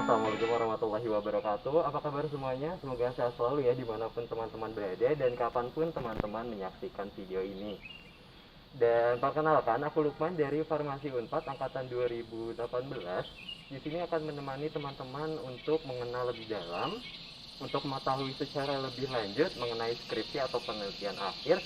Assalamualaikum warahmatullahi wabarakatuh. Apa kabar semuanya? Semoga sehat selalu ya dimanapun teman-teman berada dan kapanpun teman-teman menyaksikan video ini. Dan perkenalkan, aku Lukman dari Farmasi Unpad Angkatan 2018. Di sini akan menemani teman-teman untuk mengenal lebih dalam, untuk mengetahui secara lebih lanjut mengenai skripsi atau penelitian akhir,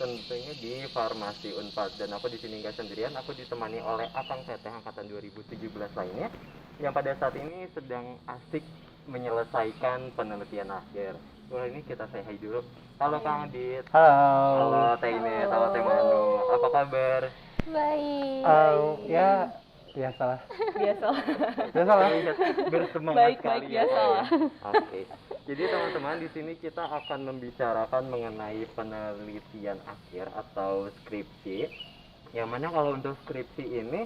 tentunya di Farmasi Unpad. Dan aku di sini nggak sendirian, aku ditemani oleh Akang Teteh Angkatan 2017 lainnya yang pada saat ini sedang asik menyelesaikan penelitian akhir. Wah, ini kita say hi dulu. Halo Kang Adit. Halo. Halo Teh Ines, halo Teh Manu. Apa kabar? Baik. Ya, biasalah. Biasalah. Biasalah. Bersemangat Baik, sekali ya. biasalah. Oke. Jadi teman-teman, di sini kita akan membicarakan mengenai penelitian akhir atau skripsi. Yang mana kalau untuk skripsi ini,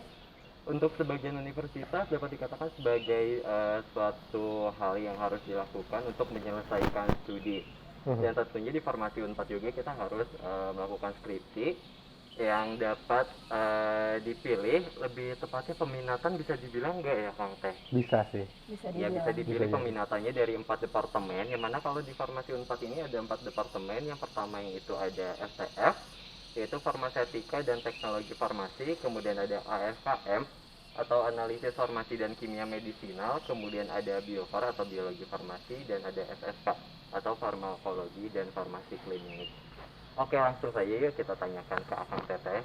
untuk sebagian universitas dapat dikatakan sebagai suatu hal yang harus dilakukan untuk menyelesaikan studi. Dan tentunya di Farmasi Unpad juga kita harus melakukan skripsi yang dapat dipilih, lebih tepatnya peminatan bisa dibilang enggak ya Kang Teh? Bisa sih. Bisa Ya, dibilang. bisa dipilih Bisa, peminatannya dari 4 departemen, yang mana kalau di Farmasi Unpad ini ada 4 departemen. Yang pertama yang itu ada FTF, yaitu Farmaseutika dan Teknologi Farmasi, kemudian ada AFKM atau Analisis Farmasi dan Kimia Medisinal, kemudian ada Biofar atau Biologi Farmasi, dan ada FSK atau Farmakologi dan Farmasi Klinik. Oke, langsung saja yuk kita tanyakan ke Akang Teteh.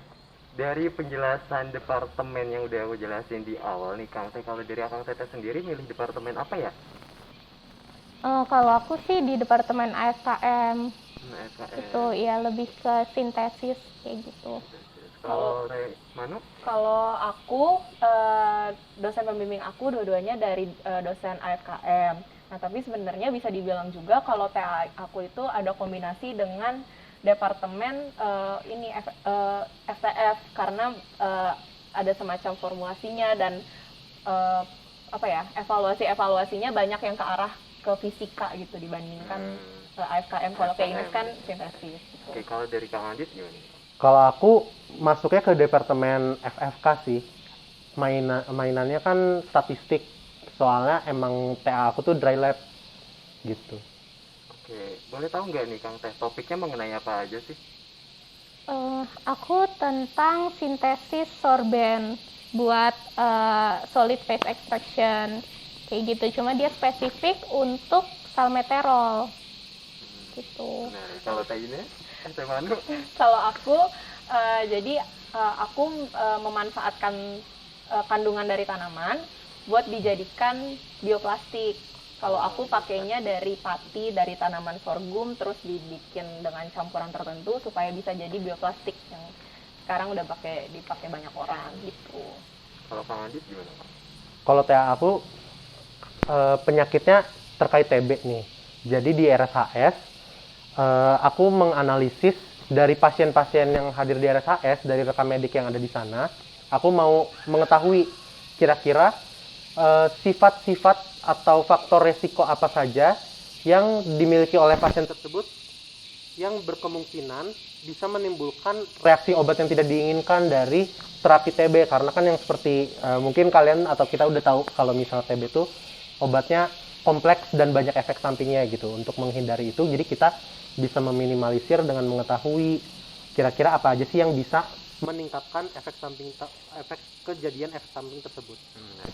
Dari penjelasan departemen yang udah aku jelasin di awal nih Kang Teh, kalau dari Akang Teteh sendiri milih departemen apa ya? Kalau aku sih di departemen AFKM FKM. itu ya lebih ke sintesis kayak gitu. Kalau Manu? Kalau aku, dosen pembimbing aku dua-duanya dari dosen AFKM. Nah, tapi sebenarnya bisa dibilang juga kalau TA aku itu ada kombinasi dengan departemen FTF karena ada semacam formulasinya dan evaluasinya banyak yang ke arah ke fisika gitu dibandingkan AFKM. Kalau kayak Ines kan sintesis. Gitu. Oke, kalau dari Kang Adit gimana? Kalau aku masuknya ke departemen FFK sih. Mainannya kan statistik. Soalnya emang TA aku tuh dry lab gitu. Oke, boleh tahu nggak nih Kang Teh, topiknya mengenai apa aja sih? Aku tentang sintesis sorben buat solid phase extraction kayak gitu. Cuma dia spesifik untuk salmeterol gitu. Nah, kalau Teh Ines, Teh Manu? Kalau aku, aku memanfaatkan kandungan dari tanaman buat dijadikan bioplastik. Kalau aku pakainya dari pati, dari tanaman sorghum, terus dibikin dengan campuran tertentu supaya bisa jadi bioplastik yang sekarang udah dipakai banyak orang gitu. Kalau Kang Adit gimana Kang? Kalau TA aku penyakitnya terkait TB nih. Jadi di RSHS aku menganalisis dari pasien-pasien yang hadir di RSHS, dari rekam medik yang ada di sana. Aku mau mengetahui kira-kira sifat-sifat atau faktor resiko apa saja yang dimiliki oleh pasien tersebut yang berkemungkinan bisa menimbulkan reaksi obat yang tidak diinginkan dari terapi TB. Karena kan yang seperti mungkin kalian atau kita udah tahu kalau misalnya TB itu obatnya kompleks dan banyak efek sampingnya gitu. Untuk menghindari itu, jadi kita bisa meminimalisir dengan mengetahui kira-kira apa aja sih yang bisa meningkatkan efek kejadian efek samping tersebut.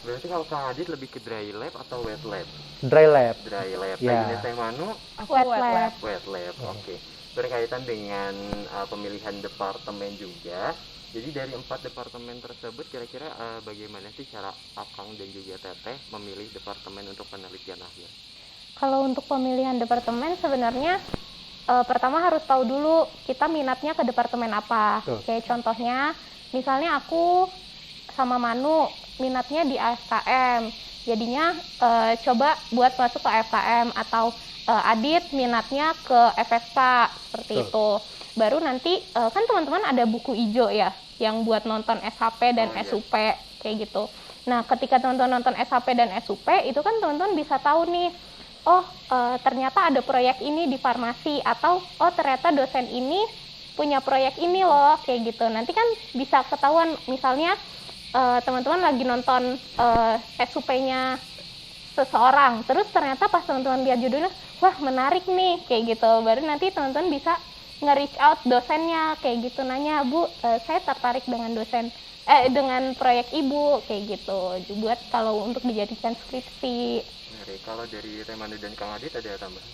Berarti kalau Kang Adit lebih ke dry lab atau wet lab? Dry lab. Dry lab. Ya. Teh Manu? Aku Wet wet lab. lab. Wet lab, oke. Berkaitan dengan pemilihan departemen juga. Jadi dari 4 departemen tersebut kira-kira bagaimana sih cara Akang dan juga Teteh memilih departemen untuk penelitian akhir? Kalau untuk pemilihan departemen sebenarnya pertama harus tahu dulu kita minatnya ke departemen apa. Kayak contohnya, misalnya aku sama Manu minatnya di AFKM, jadinya coba buat masuk ke AFKM, atau Adit minatnya ke FFK seperti itu. Baru nanti kan teman-teman ada buku ijo ya yang buat nonton SHP dan SUP kayak gitu. Nah, ketika teman-teman nonton SHP dan SUP itu kan teman-teman bisa tahu nih, ternyata ada proyek ini di farmasi, atau ternyata dosen ini punya proyek ini loh kayak gitu. Nanti kan bisa ketahuan, misalnya teman-teman lagi nonton SUP-nya seseorang. Terus ternyata pas teman-teman lihat judulnya, wah menarik nih kayak gitu. Baru nanti teman-teman bisa nge-reach out dosennya kayak gitu, nanya, Bu, saya tertarik dengan dengan proyek Ibu kayak gitu. Buat kalau untuk dijadikan skripsi. Kalau dari Temanu dan Kang Adit ada tambahan?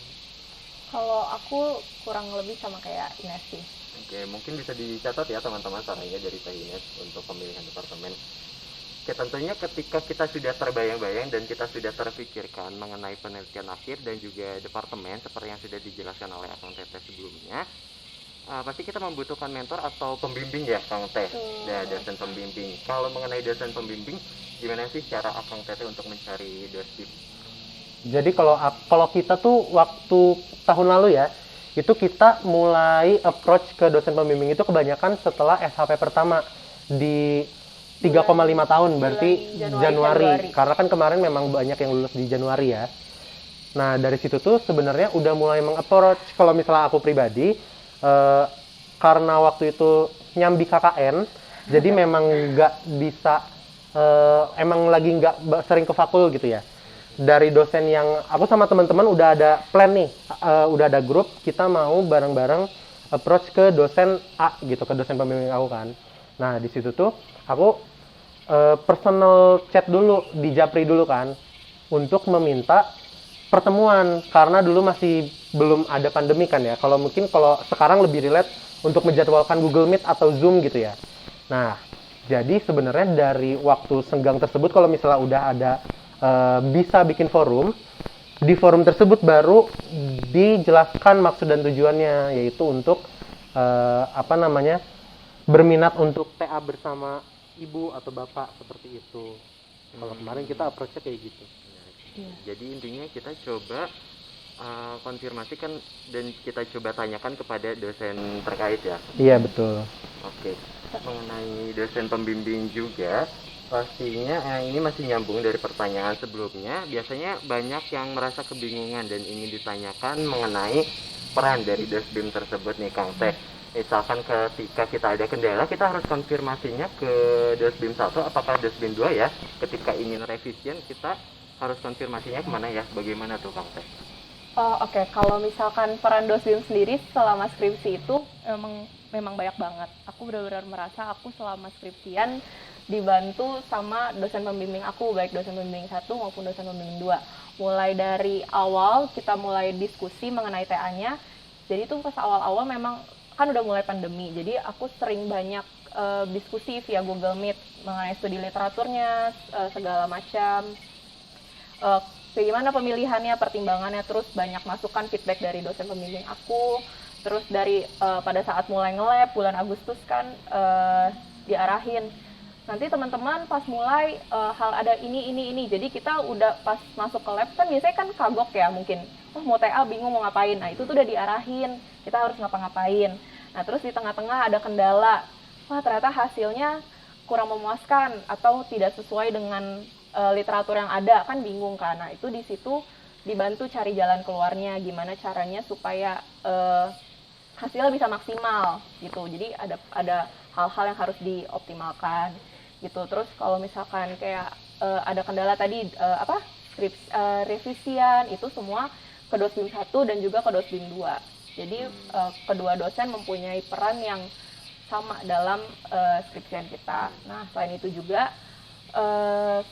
Kalau aku kurang lebih sama kayak Ines sih. Oke, mungkin bisa dicatat ya teman-teman sarannya dari Teh Ines untuk pemilihan departemen. Oke, tentunya ketika kita sudah terbayang-bayang dan kita sudah terpikirkan mengenai penelitian akhir dan juga departemen seperti yang sudah dijelaskan oleh Kang Teteh sebelumnya, pasti kita membutuhkan mentor atau pembimbing ya Kang Teh, dosen pembimbing. Kalau mengenai dosen pembimbing, gimana sih cara Kang Teteh untuk mencari dosen? Jadi kalau kita tuh waktu tahun lalu ya, itu kita mulai approach ke dosen pembimbing itu kebanyakan setelah SHP pertama di 3,5 tahun, berarti Januari. Karena kan kemarin memang banyak yang lulus di Januari ya. Nah dari situ tuh sebenarnya udah mulai meng-approach. Kalau misalnya aku pribadi, karena waktu itu nyambi KKN, jadi memang nggak bisa, emang lagi nggak sering ke fakul gitu ya. Dari dosen yang aku sama teman-teman udah ada plan nih, udah ada grup, kita mau bareng-bareng approach ke dosen A gitu, ke dosen pembimbing aku kan. Nah di situ tuh aku personal chat dulu di Japri dulu kan, untuk meminta pertemuan, karena dulu masih belum ada pandemi kan ya. Kalau sekarang lebih relate untuk menjadwalkan Google Meet atau Zoom gitu ya. Nah jadi sebenarnya dari waktu senggang tersebut, kalau misalnya udah ada bisa bikin forum, di forum tersebut baru dijelaskan maksud dan tujuannya, yaitu untuk berminat untuk TA bersama ibu atau bapak seperti itu. Kalau kemarin kita approach-nya kayak gitu. Jadi intinya kita coba konfirmasikan dan kita coba tanyakan kepada dosen terkait ya. Iya betul. Oke, mengenai dosen pembimbing juga, pastinya ini masih nyambung dari pertanyaan sebelumnya. Biasanya banyak yang merasa kebingungan dan ingin ditanyakan mengenai peran dari Desbim tersebut nih Kang Teh. Misalkan ketika kita ada kendala, kita harus konfirmasinya ke Desbim 1, apakah Desbim 2 ya. Ketika ingin revision, kita harus konfirmasinya kemana ya, bagaimana tuh Kang Teh? Oke. Kalau misalkan peran Desbim sendiri selama skripsi itu memang banyak banget. Aku benar-benar merasa aku selama skripsian dibantu sama dosen pembimbing aku, baik dosen pembimbing 1 maupun dosen pembimbing 2. Mulai dari awal kita mulai diskusi mengenai TA-nya. Jadi itu pas awal-awal memang kan udah mulai pandemi. Jadi aku sering banyak diskusi via Google Meet mengenai studi literaturnya, segala macam. Bagaimana pemilihannya, pertimbangannya, terus banyak masukan feedback dari dosen pembimbing aku. Terus dari pada saat mulai nge-lab bulan Agustus kan diarahin, nanti teman-teman pas mulai hal ada ini. Jadi kita udah pas masuk ke lab kan biasanya kan kagok ya mungkin. Mau TA bingung mau ngapain. Nah itu tuh udah diarahin, kita harus ngapa-ngapain. Nah terus di tengah-tengah ada kendala. Wah ternyata hasilnya kurang memuaskan atau tidak sesuai dengan literatur yang ada, kan bingung kan. Nah itu di situ dibantu cari jalan keluarnya, gimana caranya supaya hasilnya bisa maksimal gitu. Jadi ada hal-hal yang harus dioptimalkan gitu. Terus kalau misalkan kayak ada kendala tadi revisian, itu semua ke Dosbim 1 dan juga ke Dosbim 2. Jadi kedua dosen mempunyai peran yang sama dalam skripsian kita. Nah selain itu juga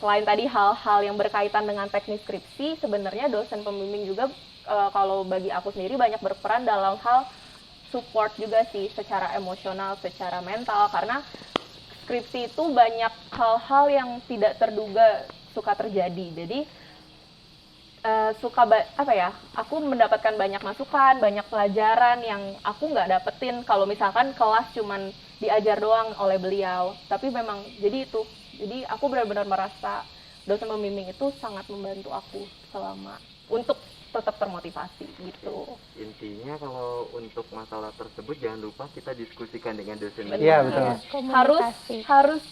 selain tadi hal-hal yang berkaitan dengan teknis skripsi, sebenarnya dosen pembimbing juga kalau bagi aku sendiri banyak berperan dalam hal support juga sih, secara emosional, secara mental, karena skripsi itu banyak hal-hal yang tidak terduga suka terjadi. Jadi aku mendapatkan banyak masukan, banyak pelajaran yang aku nggak dapetin kalau misalkan kelas cuman diajar doang oleh beliau. Tapi memang jadi aku benar-benar merasa dosen pembimbing itu sangat membantu aku selama untuk tetap termotivasi gitu. Intinya kalau untuk masalah tersebut jangan lupa kita diskusikan dengan dosen. Iya betul. Harus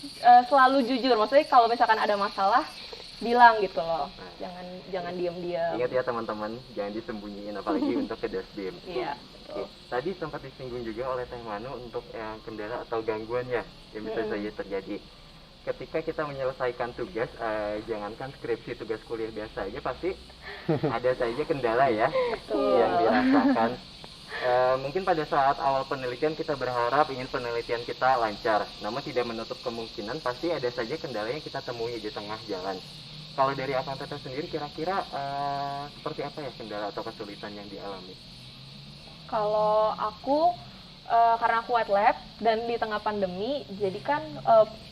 selalu jujur. Maksudnya kalau misalkan ada masalah bilang gitu loh. Jangan diam-diam. Ingat ya teman-teman, jangan disembunyiin apalagi untuk ke Desbim. Iya. Tadi sempat disinggung juga oleh Teh Manu untuk yang kendala atau gangguan ya yang bisa saja terjadi. ketika kita menyelesaikan tugas, jangankan skripsi, tugas kuliah biasa aja pasti ada saja kendala ya yang dirasakan. Mungkin pada saat awal penelitian kita berharap ingin penelitian kita lancar, namun tidak menutup kemungkinan pasti ada saja kendala yang kita temui di tengah jalan. Kalau dari Akang Teteh sendiri kira-kira seperti apa ya kendala atau kesulitan yang dialami? Kalau aku karena aku wet lab dan di tengah pandemi, jadi kan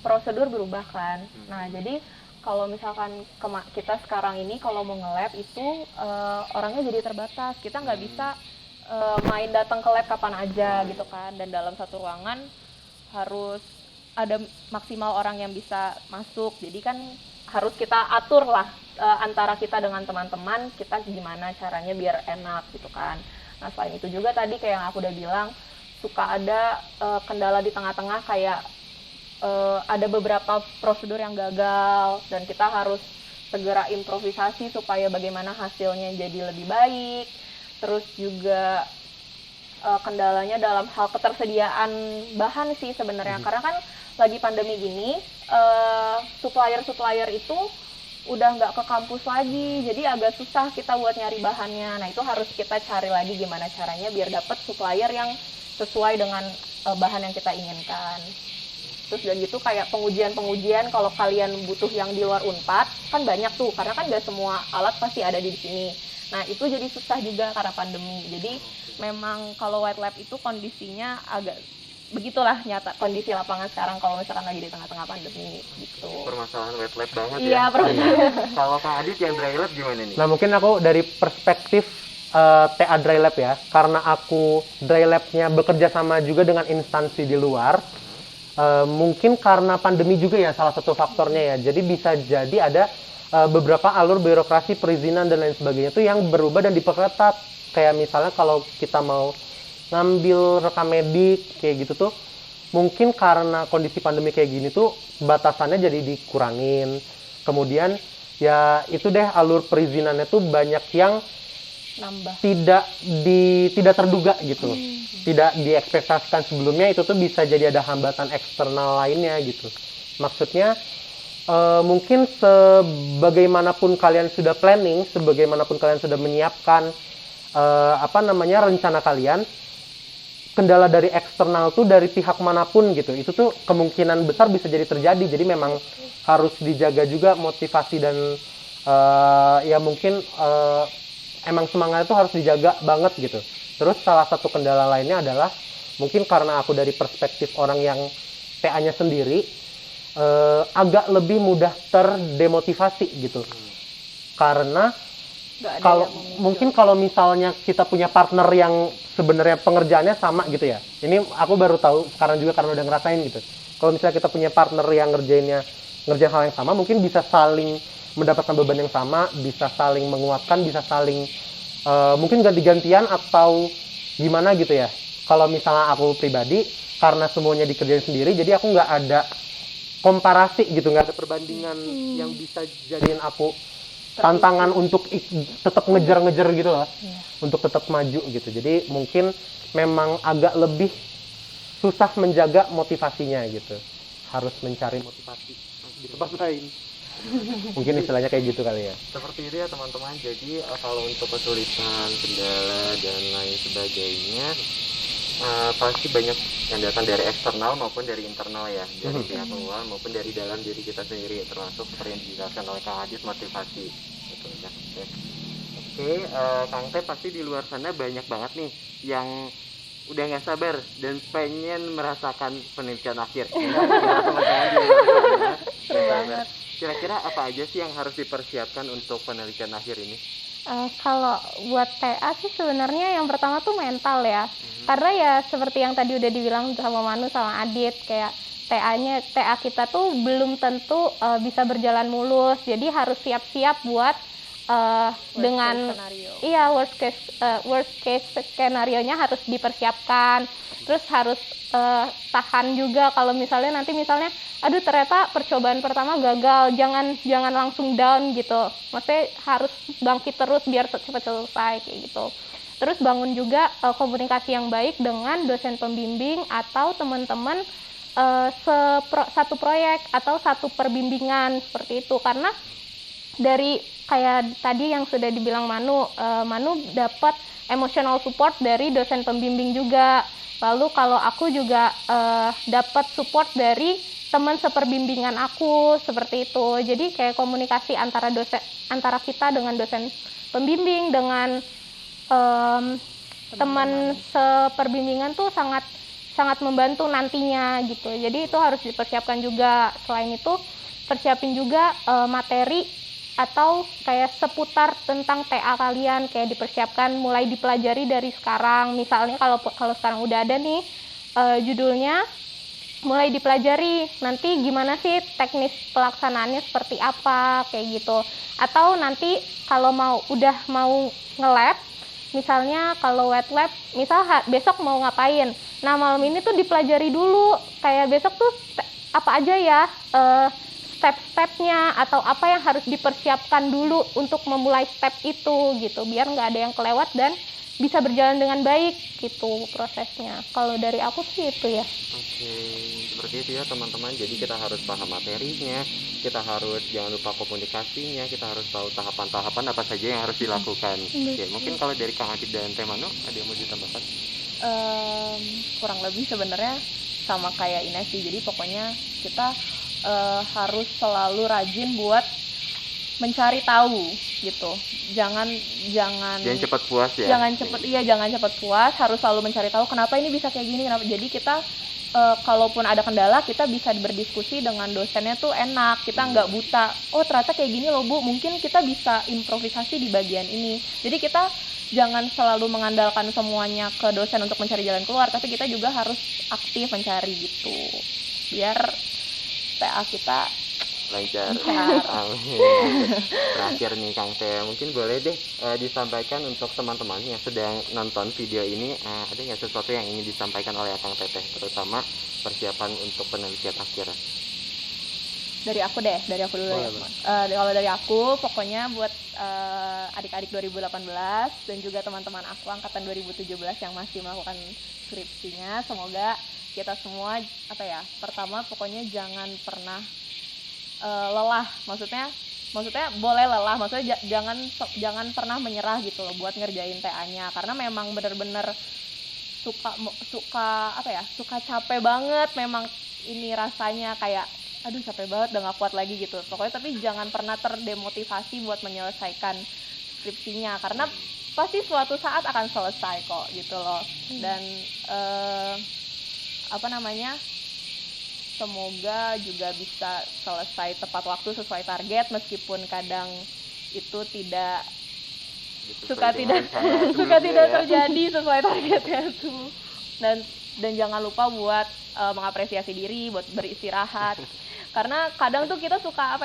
prosedur berubah kan. Nah, jadi kalau misalkan kita sekarang ini kalau mau nge-lab itu orangnya jadi terbatas. Kita nggak bisa main datang ke lab kapan aja gitu kan. Dan dalam satu ruangan harus ada maksimal orang yang bisa masuk. Jadi kan harus kita atur lah antara kita dengan teman-teman, kita gimana caranya biar enak gitu kan. Nah, selain itu juga tadi kayak yang aku udah bilang, suka ada kendala di tengah-tengah kayak ada beberapa prosedur yang gagal dan kita harus segera improvisasi supaya bagaimana hasilnya jadi lebih baik. Terus juga kendalanya dalam hal ketersediaan bahan sih sebenarnya, karena kan lagi pandemi gini supplier itu udah nggak ke kampus lagi, jadi agak susah kita buat nyari bahannya. Nah, itu harus kita cari lagi gimana caranya biar dapat supplier yang sesuai dengan bahan yang kita inginkan. Terus dan gitu kayak pengujian kalau kalian butuh yang di luar Unpad kan banyak tuh, karena kan nggak semua alat pasti ada di sini. Nah, itu jadi susah juga karena pandemi. Jadi memang kalau wet lab itu kondisinya agak begitulah nyata kondisi lapangan sekarang kalau misalkan lagi di tengah-tengah pandemi gitu. Permasalahan wet lab banget Iya, ya. Kalau Kang Adit yang dry lab gimana nih? Nah, mungkin aku dari perspektif TA Dry Lab ya, karena aku dry labnya bekerja sama juga dengan instansi di luar, mungkin karena pandemi juga ya salah satu faktornya ya, jadi bisa jadi ada beberapa alur birokrasi perizinan dan lain sebagainya itu yang berubah dan diperketat. Kayak misalnya kalau kita mau ngambil rekam medik kayak gitu tuh, mungkin karena kondisi pandemi kayak gini tuh batasannya jadi dikurangin. Kemudian ya itu deh, alur perizinannya tuh banyak yang Nambah. tidak terduga gitu, tidak diekspektasikan sebelumnya. Itu tuh bisa jadi ada hambatan eksternal lainnya gitu. Maksudnya mungkin sebagaimanapun kalian sudah planning, sebagaimanapun kalian sudah menyiapkan rencana kalian, kendala dari eksternal tuh dari pihak manapun gitu, itu tuh kemungkinan besar bisa jadi terjadi. Jadi memang harus dijaga juga motivasi dan ya mungkin emang semangat itu harus dijaga banget gitu. Terus salah satu kendala lainnya adalah mungkin karena aku dari perspektif orang yang TA-nya sendiri agak lebih mudah terdemotivasi gitu. Karena kalau misalnya kita punya partner yang sebenarnya pengerjaannya sama gitu ya. Ini aku baru tahu sekarang juga karena udah ngerasain gitu. Kalau misalnya kita punya partner yang ngerjain hal yang sama, mungkin bisa saling mendapatkan beban yang sama, bisa saling menguatkan, bisa saling mungkin ganti-gantian atau gimana gitu ya. Kalau misalnya aku pribadi, karena semuanya dikerjain sendiri, jadi aku nggak ada komparasi gitu, nggak ada perbandingan yang bisa jadiin aku tantangan untuk tetap ngejar-ngejar gitu loh, untuk tetap maju gitu. Jadi mungkin memang agak lebih susah menjaga motivasinya gitu, harus mencari motivasi di tempat lain. Mungkin istilahnya kayak gitu kali ya. Seperti itu ya teman-teman. Jadi kalau untuk kesulitan, kendala dan lain sebagainya pasti banyak yang datang dari eksternal maupun dari internal ya, dari pihak luar maupun dari dalam diri kita sendiri, termasuk seperti yang dijelaskan oleh Kang Adit, motivasi. Betul ya. Oke, Kang Teh pasti di luar sana banyak banget nih yang udah nggak sabar dan pengen merasakan penelitian akhir. Kira-kira apa aja sih yang harus dipersiapkan untuk penelitian akhir ini? Kalau buat TA sih sebenarnya yang pertama tuh mental ya. Karena ya seperti yang tadi udah dibilang sama Manu sama Adit, kayak TA kita tuh belum tentu bisa berjalan mulus. Jadi harus siap-siap buat worst case skenario-nya harus dipersiapkan. Terus harus tahan juga kalau misalnya aduh ternyata percobaan pertama gagal, jangan langsung down gitu. Maksudnya harus bangkit terus biar cepat selesai kayak gitu. Terus bangun juga komunikasi yang baik dengan dosen pembimbing atau teman-teman satu proyek atau satu perbimbingan seperti itu. Karena dari kayak tadi yang sudah dibilang Manu dapat emotional support dari dosen pembimbing juga. Lalu kalau aku juga dapat support dari teman seperbimbingan aku seperti itu. Jadi kayak komunikasi antara kita dengan dosen pembimbing dengan teman seperbimbingan tuh sangat membantu nantinya gitu. Jadi itu harus dipersiapkan juga. Selain itu persiapin juga materi atau kayak seputar tentang TA kalian, kayak dipersiapkan mulai dipelajari dari sekarang. Misalnya kalau sekarang udah ada nih judulnya, mulai dipelajari nanti gimana sih teknis pelaksanaannya seperti apa kayak gitu. Atau nanti kalau udah mau nge-lab, misalnya kalau wet lab, misal besok mau ngapain, nah malam ini tuh dipelajari dulu kayak besok tuh apa aja ya step-stepnya atau apa yang harus dipersiapkan dulu untuk memulai step itu gitu, biar nggak ada yang kelewat dan bisa berjalan dengan baik gitu prosesnya. Kalau dari aku sih itu ya. Oke, seperti itu ya teman-teman. Jadi kita harus paham materinya, kita harus jangan lupa komunikasinya, kita harus tahu tahapan-tahapan apa saja yang harus dilakukan. Oke, mungkin kalau dari Kang Adit dan Teh Manu ada yang mau ditambahkan? Kurang lebih sebenarnya sama kayak Ines sih. Jadi pokoknya kita harus selalu rajin buat mencari tahu gitu. Jangan cepat puas ya. Jangan cepat puas, harus selalu mencari tahu kenapa ini bisa kayak gini, kenapa. Jadi kita kalaupun ada kendala, kita bisa berdiskusi dengan dosennya tuh enak. Kita nggak buta. Oh, ternyata kayak gini loh, Bu. Mungkin kita bisa improvisasi di bagian ini. Jadi kita jangan selalu mengandalkan semuanya ke dosen untuk mencari jalan keluar, tapi kita juga harus aktif mencari gitu. Biar TA kita lancar. Amin. Terakhir nih Kang Teh, mungkin boleh deh disampaikan untuk teman-teman yang sedang nonton video ini, ada nggak sesuatu yang ingin disampaikan oleh Kang Teteh, terutama persiapan untuk penelitian akhir? Dari aku dulu ya. Kalau dari aku, pokoknya buat adik-adik 2018 dan juga teman-teman aku angkatan 2017 yang masih melakukan skripsinya, semoga kita semua pertama pokoknya jangan pernah lelah. Maksudnya boleh lelah, maksudnya jangan pernah menyerah gitu loh buat ngerjain TA-nya, karena memang bener-bener suka capek banget. Memang ini rasanya kayak aduh capek banget, udah gak kuat lagi gitu pokoknya. Tapi jangan pernah terdemotivasi buat menyelesaikan skripsinya, karena pasti suatu saat akan selesai kok gitu loh. Dan semoga juga bisa selesai tepat waktu sesuai target, meskipun kadang itu tidak terjadi sesuai targetnya tuh. Dan jangan lupa buat mengapresiasi diri, buat beristirahat. Karena kadang tuh kita suka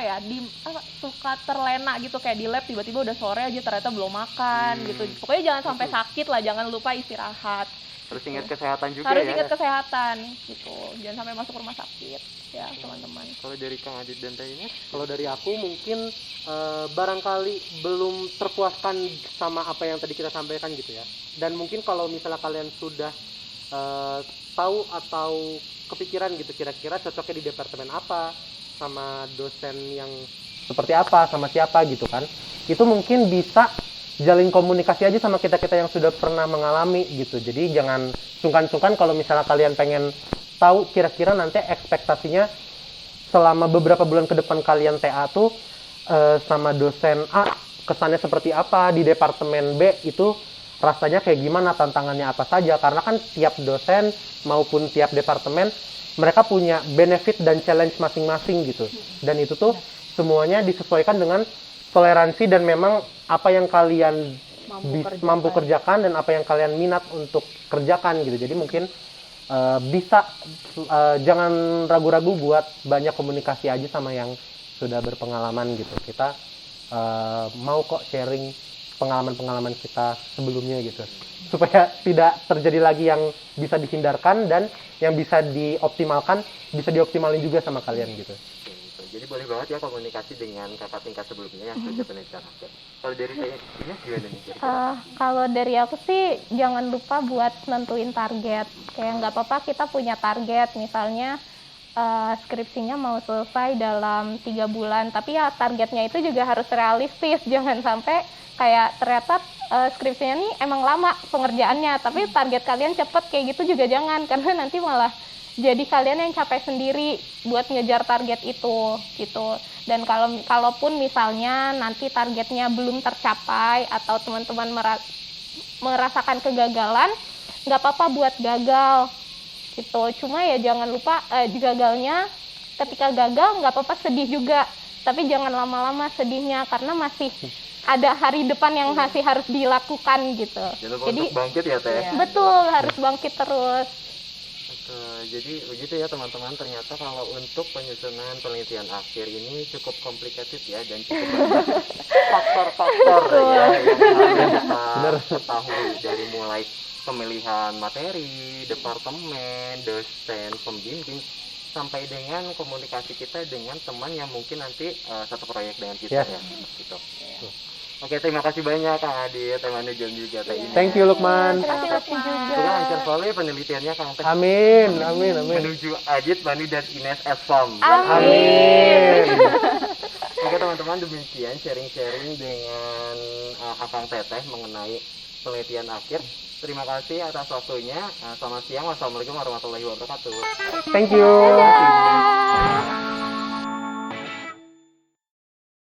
suka terlena gitu, kayak di lab tiba-tiba udah sore aja ternyata belum makan gitu. Pokoknya jangan sampai sakit lah, jangan lupa istirahat. Harus ingat kesehatan juga harus ingat kesehatan gitu, jangan sampai masuk rumah sakit ya teman-teman. Kalau dari Kang Adit dan Teh ini? Kalau dari aku mungkin barangkali belum terpuaskan sama apa yang tadi kita sampaikan gitu ya. Dan mungkin kalau misalnya kalian sudah tahu atau kepikiran gitu kira-kira cocoknya di departemen apa, sama dosen yang seperti apa, sama siapa gitu kan, itu mungkin bisa jalin komunikasi aja sama kita-kita yang sudah pernah mengalami gitu. Jadi jangan sungkan-sungkan kalau misalnya kalian pengen tahu kira-kira nanti ekspektasinya selama beberapa bulan ke depan kalian TA tuh sama dosen A kesannya seperti apa, di departemen B itu rasanya kayak gimana, tantangannya apa saja. Karena kan tiap dosen maupun tiap departemen mereka punya benefit dan challenge masing-masing gitu. Dan itu tuh semuanya disesuaikan dengan toleransi dan memang apa yang kalian mampu kerjakan dan apa yang kalian minat untuk kerjakan gitu. Jadi mungkin jangan ragu-ragu buat banyak komunikasi aja sama yang sudah berpengalaman gitu. Kita mau kok sharing pengalaman-pengalaman kita sebelumnya gitu, supaya tidak terjadi lagi yang bisa dihindarkan dan yang bisa dioptimalkan bisa dioptimalin juga sama kalian gitu. Jadi boleh banget ya komunikasi dengan kakak tingkat sebelumnya yang sudah penelitian akhir. Kalau dari saya gimana nih? Kalau dari aku sih jangan lupa buat nentuin target. Kayak nggak apa-apa kita punya target, misalnya skripsinya mau selesai dalam 3 bulan, tapi ya targetnya itu juga harus realistis, jangan sampai kayak ternyata skripsinya nih emang lama pengerjaannya, tapi target kalian cepet kayak gitu juga jangan, karena nanti malah jadi kalian yang capek sendiri buat ngejar target itu gitu. Dan kalaupun misalnya nanti targetnya belum tercapai atau teman-teman merasakan kegagalan, nggak apa-apa buat gagal gitu. Cuma ya jangan lupa gagalnya, ketika gagal nggak apa-apa sedih juga, tapi jangan lama-lama sedihnya karena masih ada hari depan yang masih harus dilakukan gitu. Jadi bangkit ya Teh. Betul, harus bangkit terus. Jadi begitu ya teman-teman, ternyata kalau untuk penyusunan penelitian akhir ini cukup complicated ya, dan cukup banyak faktor-faktor ya yang harus kita ketahui, dari mulai pemilihan materi, departemen, dosen, pembimbing, sampai dengan komunikasi kita dengan teman yang mungkin nanti satu proyek dengan kita ya gitu. Oke, terima kasih banyak Kang Adit, Teh Manu dan juga Teh Ines. Thank you Lukman. Terima kasih juga. Semoga lancar selalu ya penelitiannya Kang Teh. Amin. Menuju Adit, Manu dan Ines S.Farm. Amin. Oke teman-teman, demikian sharing-sharing dengan Akang Teteh mengenai penelitian akhir. Terima kasih atas waktunya. Selamat siang. Wassalamualaikum warahmatullahi wabarakatuh. Thank you. Dadah.